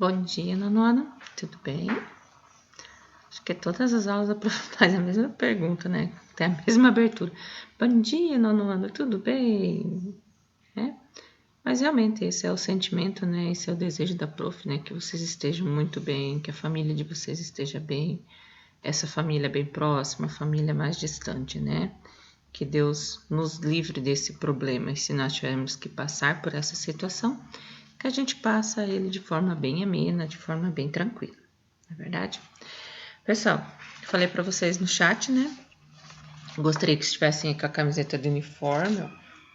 Bom dia, nono. Tudo bem? Acho que todas as aulas a prof faz a mesma pergunta, né? Tem a mesma abertura. Bom dia, nono. Tudo bem? Mas realmente esse é o sentimento, né? Esse é o desejo da prof, né? Que vocês estejam muito bem, que a família de vocês esteja bem. Essa família bem próxima, a família mais distante, né? Que Deus nos livre desse problema. E se nós tivermos que passar por essa situação, que a gente passa ele de forma bem amena, de forma bem tranquila. Não é verdade? Pessoal, falei para vocês no chat, né? Gostaria que estivessem com a camiseta de uniforme, ó.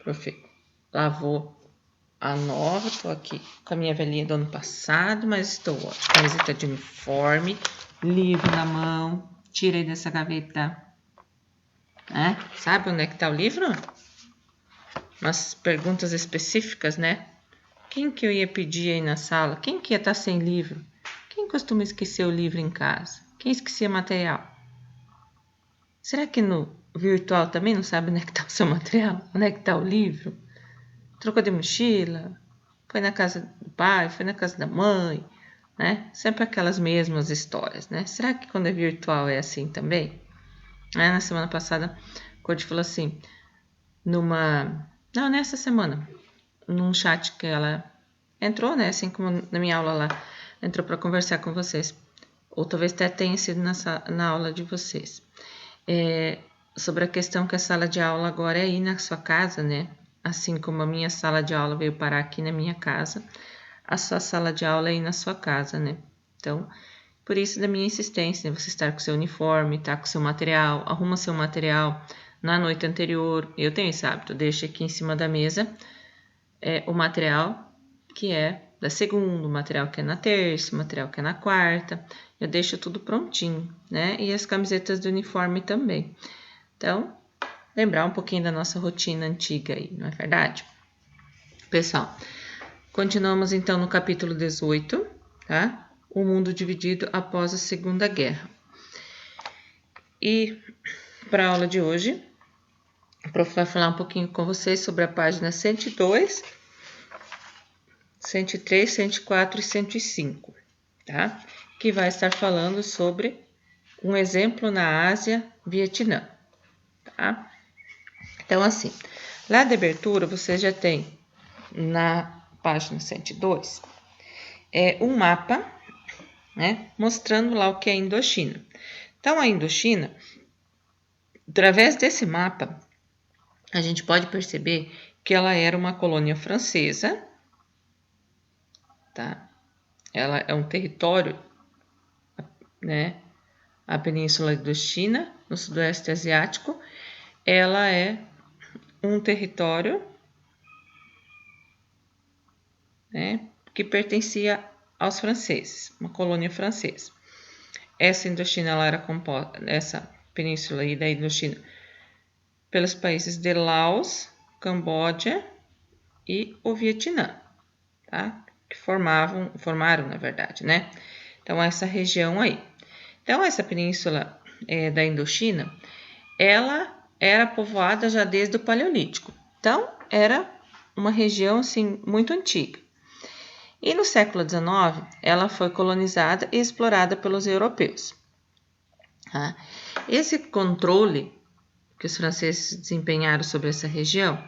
Prof. Lavou a nova, tô aqui com a minha velhinha do ano passado, mas estou, ó, de camiseta de uniforme, livro na mão, tirei dessa gaveta, né? Sabe onde é que tá o livro? Umas perguntas específicas, né? Quem que eu ia pedir aí na sala? Quem que ia estar sem livro? Quem costuma esquecer o livro em casa? Quem esquecia material? Será que no virtual também não sabe onde é que está o seu material? Onde é que está o livro? Trocou de mochila? Foi na casa do pai? Foi na casa da mãe? Né? Sempre aquelas mesmas histórias, né? Será que quando é virtual é assim também? Na semana passada, a Cody falou assim, nessa semana, num chat que ela entrou, né? Assim como na minha aula lá, entrou para conversar com vocês. Ou talvez até tenha sido na aula de vocês. Sobre a questão que a sala de aula agora é aí na sua casa, né? Assim como a minha sala de aula veio parar aqui na minha casa, a sua sala de aula é aí na sua casa, né? Então, por isso da minha insistência, né? Você estar com seu uniforme, tá com seu material, arruma seu material na noite anterior. Eu tenho esse hábito, deixo aqui em cima da mesa o material que é da segunda, o material que é na terça, o material que é na quarta. Eu deixo tudo prontinho, né? E as camisetas do uniforme também. Então, lembrar um pouquinho da nossa rotina antiga aí, não é verdade? Pessoal, continuamos então no capítulo 18, tá? O mundo dividido após a Segunda Guerra. E para a aula de hoje, o prof vai falar um pouquinho com vocês sobre a página 102, 103, 104 e 105, tá? Que vai estar falando sobre um exemplo na Ásia, Vietnã, tá? Então, assim, lá de abertura, você já tem na página 102 um mapa, né, mostrando lá o que é a Indochina. Então, a Indochina, através desse mapa, a gente pode perceber que ela era uma colônia francesa, tá? Ela é um território, né? A Península Indochina, no Sudoeste Asiático, ela é um território, né, que pertencia aos franceses, uma colônia francesa. Essa Indochina ela era composta, essa península aí da Indochina, pelos países de Laos, Camboja e o Vietnã, tá? Que formaram, na verdade, né? Então, essa região aí. Então, essa península da Indochina, ela era povoada já desde o Paleolítico. Então, era uma região, assim, muito antiga. E no século XIX, ela foi colonizada e explorada pelos europeus. Tá? Esse controle que os franceses desempenharam sobre essa região,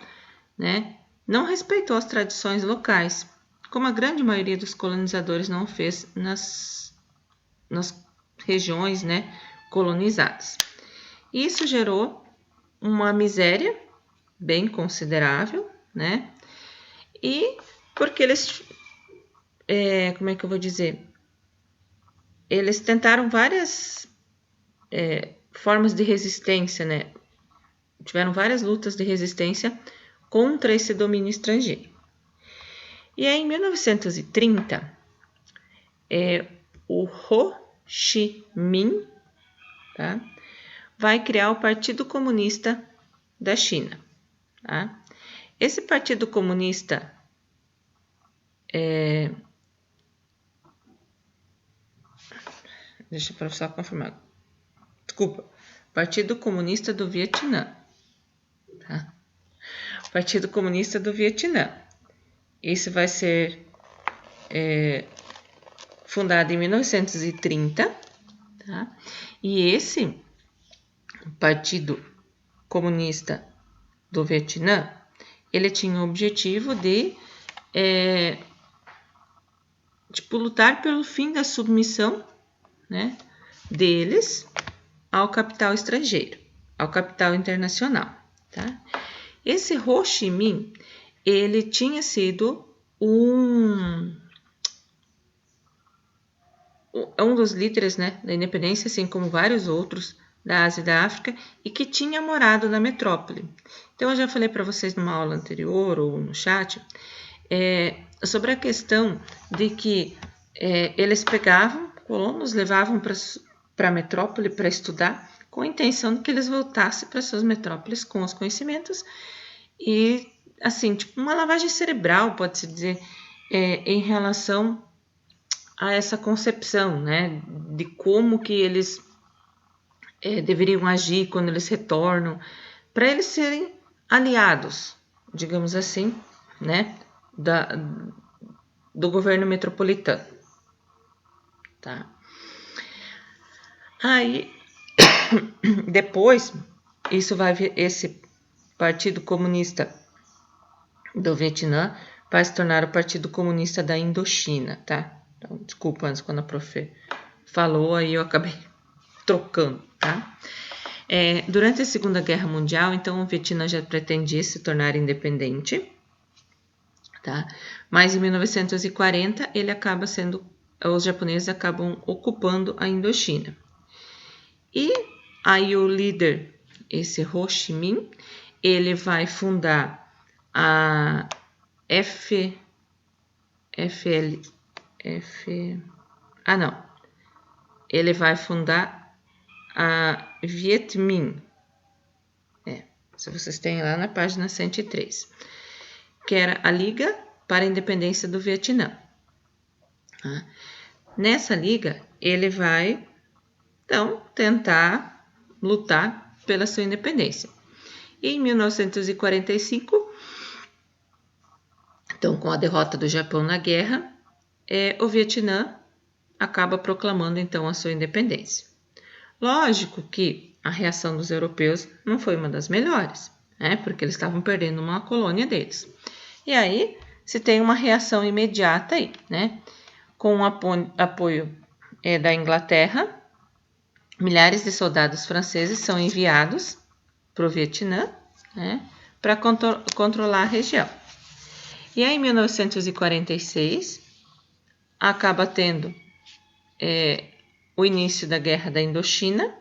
né, não respeitou as tradições locais, como a grande maioria dos colonizadores não fez nas regiões, né, colonizadas. Isso gerou uma miséria bem considerável, né, e porque eles, como é que eu vou dizer, eles tentaram várias formas de resistência, né, tiveram várias lutas de resistência contra esse domínio estrangeiro. E aí, em 1930, o Ho Chi Minh, tá, vai criar o Partido Comunista da China. Tá? Esse Partido Comunista deixa eu só confirmar. Desculpa. Partido Comunista do Vietnã. Tá? Partido Comunista do Vietnã. Isso vai ser fundado em 1930, tá? E esse Partido Comunista do Vietnã, ele tinha o objetivo de lutar pelo fim da submissão, né, deles ao capital estrangeiro, ao capital internacional, tá? Esse Ho Chi Minh, ele tinha sido um dos líderes, né, da independência, assim como vários outros da Ásia e da África, e que tinha morado na metrópole. Então, eu já falei para vocês numa aula anterior ou no chat sobre a questão de que eles pegavam colonos, levavam para a metrópole para estudar, com a intenção de que eles voltassem para suas metrópoles com os conhecimentos e, assim, tipo uma lavagem cerebral, pode-se dizer, em relação a essa concepção, né, de como que eles deveriam agir quando eles retornam, para eles serem aliados, digamos assim, né, do governo metropolitano, tá? Aí, depois, esse Partido Comunista do Vietnã vai se tornar o Partido Comunista da Indochina, tá? Então, desculpa, antes quando a prof falou, aí eu acabei trocando, tá? Durante a Segunda Guerra Mundial, então, o Vietnã já pretendia se tornar independente, tá? Mas em 1940, os japoneses acabam ocupando a Indochina. E aí o líder, esse Ho Chi Minh, ele vai fundar a ele vai fundar a Viet Minh, se vocês têm lá na página 103, que era a Liga para a Independência do Vietnã. Nessa liga, ele vai, então, tentar lutar pela sua independência. E em 1945, então, com a derrota do Japão na guerra, o Vietnã acaba proclamando, então, a sua independência. Lógico que a reação dos europeus não foi uma das melhores, né? Porque eles estavam perdendo uma colônia deles. E aí, se tem uma reação imediata aí, né? Com o apoio da Inglaterra, milhares de soldados franceses são enviados para o Vietnã, né, para controlar a região. E aí, em 1946, acaba tendo o início da Guerra da Indochina,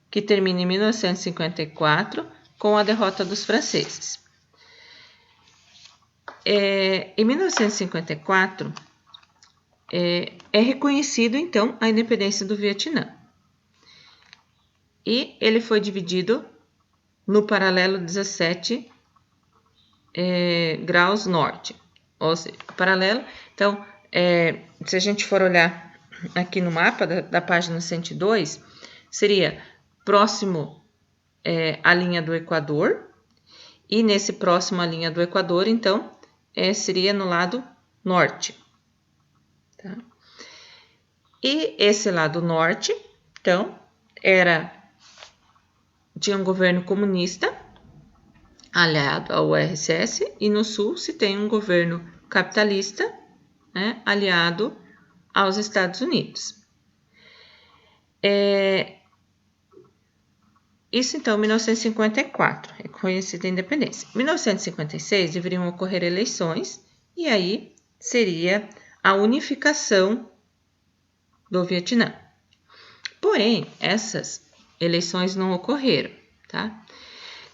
que termina em 1954 com a derrota dos franceses. Em 1954, é reconhecido, então, a independência do Vietnã. E ele foi dividido no paralelo 17 graus norte. Ou seja, paralelo, então, se a gente for olhar aqui no mapa da página 102, seria próximo à linha do Equador, e nesse próximo à linha do Equador, então, seria no lado norte. Tá? E esse lado norte, então, tinha um governo comunista aliado ao URSS, e no sul se tem um governo capitalista, né, aliado aos Estados Unidos. Isso então, 1954, é conhecida a independência. Em 1956 deveriam ocorrer eleições, e aí seria a unificação do Vietnã. Porém, essas eleições não ocorreram, tá?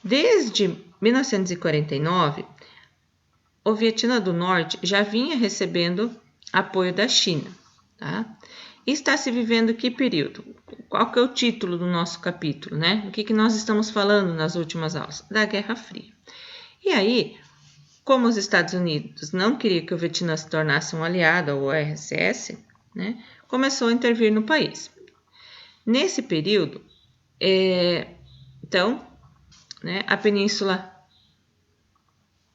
Desde 1949, o Vietnã do Norte já vinha recebendo apoio da China, tá? E está se vivendo que período? Qual que é o título do nosso capítulo, né? O que nós estamos falando nas últimas aulas? Da Guerra Fria. E aí, como os Estados Unidos não queriam que o Vietnã se tornasse um aliado ao URSS, né, começou a intervir no país. Nesse período, então, né, a península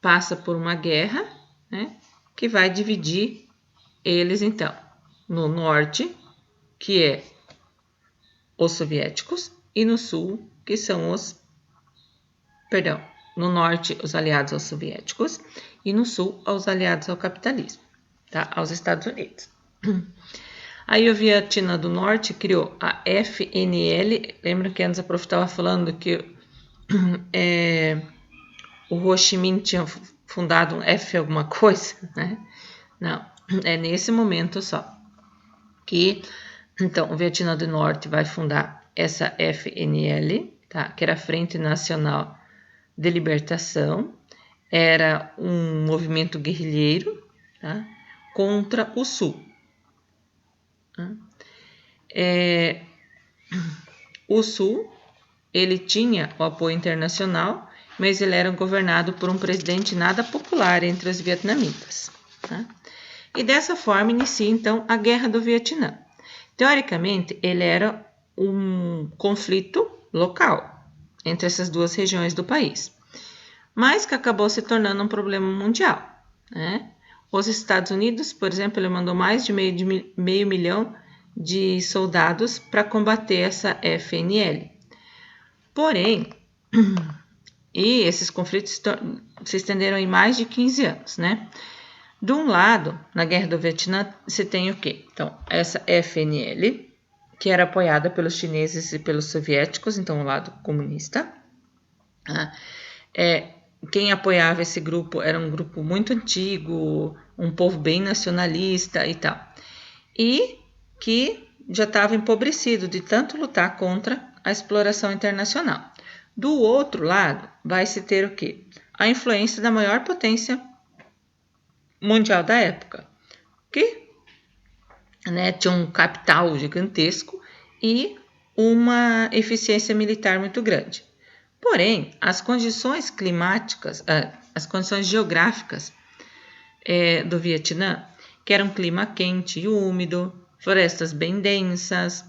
passa por uma guerra, né, que vai dividir eles, então. no norte, que é os soviéticos, e no sul, que são no norte, os aliados aos soviéticos, e no sul, os aliados ao capitalismo, tá? Aos Estados Unidos. Aí o Vietnã do Norte criou a FNL. Lembra que antes a prof estava falando que o Ho Chi Minh tinha fundado um F alguma coisa, né? Não, é nesse momento só que, então, o Vietnã do Norte vai fundar essa FNL, tá? Que era a Frente Nacional de Libertação, era um movimento guerrilheiro, tá? Contra o Sul. O Sul, ele tinha o apoio internacional, mas ele era governado por um presidente nada popular entre os vietnamitas. Tá? E dessa forma inicia então a Guerra do Vietnã. Teoricamente, ele era um conflito local entre essas duas regiões do país, mas que acabou se tornando um problema mundial. Né? Os Estados Unidos, por exemplo, ele mandou mais de meio milhão de soldados para combater essa FNL. Porém, e esses conflitos se estenderam em mais de 15 anos, né? De um lado, na Guerra do Vietnã, se tem o quê? Então, essa FNL, que era apoiada pelos chineses e pelos soviéticos, então o lado comunista. Quem apoiava esse grupo era um grupo muito antigo, um povo bem nacionalista e tal. E que já estava empobrecido de tanto lutar contra a exploração internacional. Do outro lado, vai se ter o quê? A influência da maior potência mundial da época, que tinha um capital gigantesco e uma eficiência militar muito grande. Porém, as condições climáticas, as condições geográficas do Vietnã, que era um clima quente e úmido, florestas bem densas,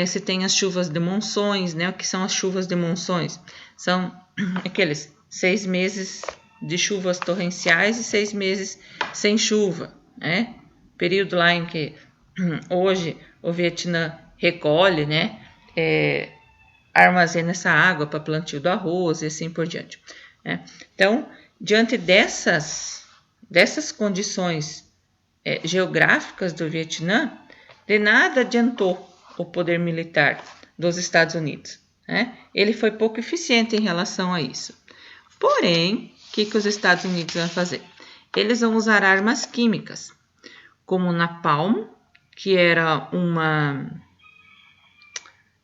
se tem as chuvas de monções, né? O que são as chuvas de monções? São aqueles 6 meses de chuvas torrenciais e 6 meses sem chuva, né? Período lá em que hoje o Vietnã recolhe, né? Armazena essa água para plantio do arroz e assim por diante. Né? Então, diante dessas condições geográficas do Vietnã, de nada adiantou o poder militar dos Estados Unidos. Né? Ele foi pouco eficiente em relação a isso. Porém, o que os Estados Unidos vão fazer? Eles vão usar armas químicas, como o napalm, que era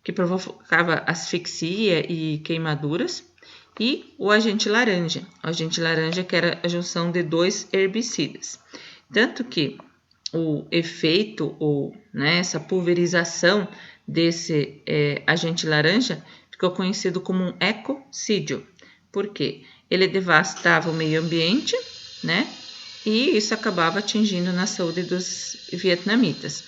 que provocava asfixia e queimaduras, e o agente laranja. O agente laranja, que era a junção de 2 herbicidas. Tanto que o efeito, ou essa pulverização desse agente laranja ficou conhecido como um ecocídio. Por quê? Ele devastava o meio ambiente, né? E isso acabava atingindo na saúde dos vietnamitas.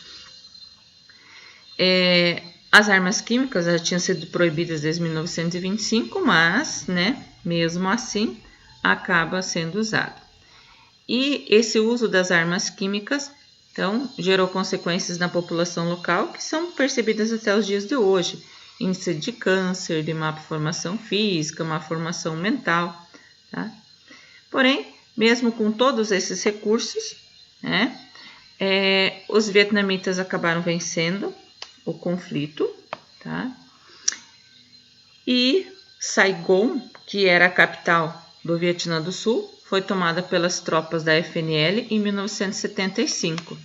As armas químicas já tinham sido proibidas desde 1925, mas, mesmo assim, acaba sendo usado. E esse uso das armas químicas, então, gerou consequências na população local que são percebidas até os dias de hoje. Índice de câncer, de má formação física, má formação mental. Tá? Porém, mesmo com todos esses recursos, os vietnamitas acabaram vencendo o conflito, tá? E Saigon, que era a capital do Vietnã do Sul, foi tomada pelas tropas da FNL em 1975.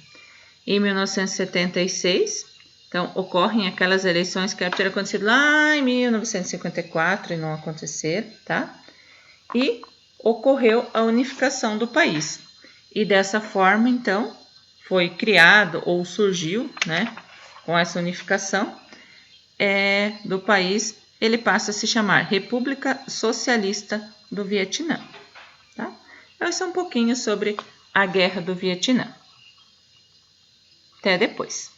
Em 1976, então, ocorrem aquelas eleições que teriam acontecido lá em 1954 e não aconteceram, tá? E ocorreu a unificação do país. E dessa forma, então, foi criado ou surgiu, com essa unificação do país, ele passa a se chamar República Socialista do Vietnã. Tá? Então, isso é um pouquinho sobre a Guerra do Vietnã. Até depois.